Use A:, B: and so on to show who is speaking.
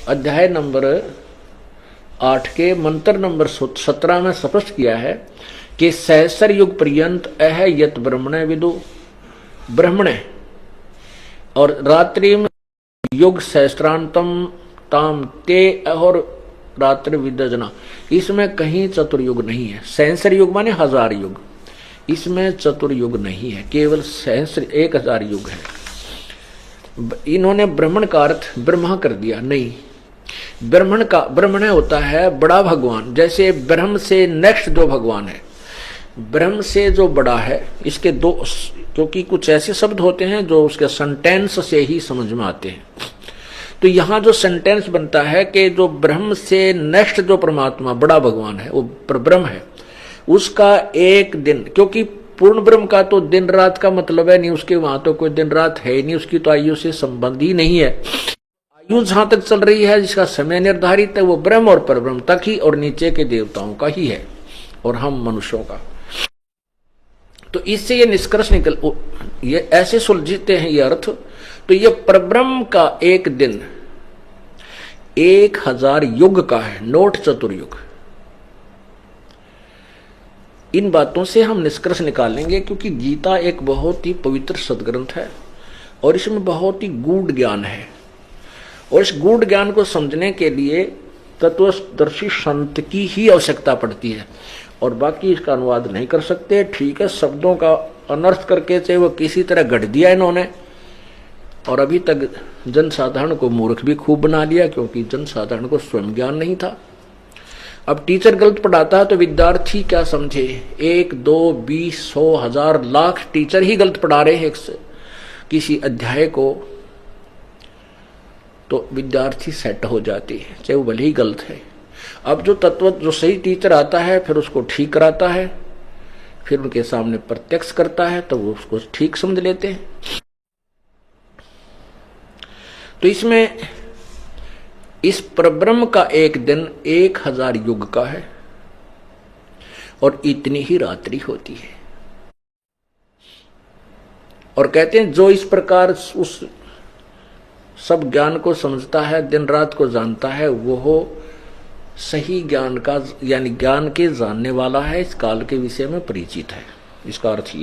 A: अध्याय नंबर 8 के मंत्र नंबर 17 में स्पष्ट किया है कि सहस्र युग पर्यंत अह यत ब्रह्मणे विदु, ब्रह्मणे और रात्रि में युग सहस्त्रांतम ताम ते और रात्रि विदजना, इसमें कहीं चतुर्युग नहीं है। सहस्र युग माने 1000 युग, इसमें चतुर्युग नहीं है, केवल सहस्र 1000 युग है। इन्होंने ब्राह्मण का अर्थ ब्रह्मा कर दिया, नहीं। ब्रह्मण होता है बड़ा भगवान, जैसे ब्रह्म से नेक्स्ट जो भगवान है, ब्रह्म से जो बड़ा है, इसके दो, क्योंकि कुछ ऐसे शब्द होते हैं जो उसके सेंटेंस से ही समझ में आते हैं। तो यहाँ जो सेंटेंस बनता है कि जो ब्रह्म से नेक्स्ट जो परमात्मा बड़ा भगवान है वो ब्रह्म है, उसका एक दिन, क्योंकि पूर्ण ब्रह्म का तो दिन रात का मतलब है नहीं, उसके वहां तो कोई दिन रात है ही नहीं, उसकी तो आयु से संबंध ही नहीं है। आयु जहां तक चल रही है, जिसका समय निर्धारित है, वो ब्रह्म और परब्रह्म तक ही, और नीचे के देवताओं का ही है और हम मनुष्यों का। तो इससे ये निष्कर्ष निकल, ये ऐसे सुलझते हैं ये अर्थ। तो ये परब्रह्म का एक दिन 1000 युग का है, नोट चतुर्युग। इन बातों से हम निष्कर्ष निकालेंगे, क्योंकि गीता एक बहुत ही पवित्र सदग्रंथ है और इसमें बहुत ही गूढ़ ज्ञान है, और इस गूढ़ ज्ञान को समझने के लिए तत्वदर्शी संत की ही आवश्यकता पड़ती है, और बाकी इसका अनुवाद नहीं कर सकते। ठीक है, शब्दों का अनर्थ करके चाहे वो किसी तरह गढ़ दिया इन्होंने, और अभी तक जनसाधारण को मूर्ख भी खूब बना लिया, क्योंकि जनसाधारण को स्वयं ज्ञान नहीं था। अब टीचर गलत पढ़ाता है तो विद्यार्थी क्या समझे, 1, 2, 20, 100, 1000, लाख टीचर ही गलत पढ़ा रहे हैं किसी अध्याय को, तो विद्यार्थी सेट हो जाते हैं, चाहे वो भले ही गलत है। अब जो तत्व, जो सही टीचर आता है, फिर उसको ठीक कराता है, फिर उनके सामने प्रत्यक्ष करता है, तो वो उसको ठीक समझ लेते हैं। तो इसमें इस परब्रह्म का एक दिन 1000 युग का है, और इतनी ही रात्रि होती है। और कहते हैं जो इस प्रकार उस सब ज्ञान को समझता है, दिन रात को जानता है, वो सही ज्ञान का, यानी ज्ञान के जानने वाला है, इस काल के विषय में परिचित है। इसका अर्थ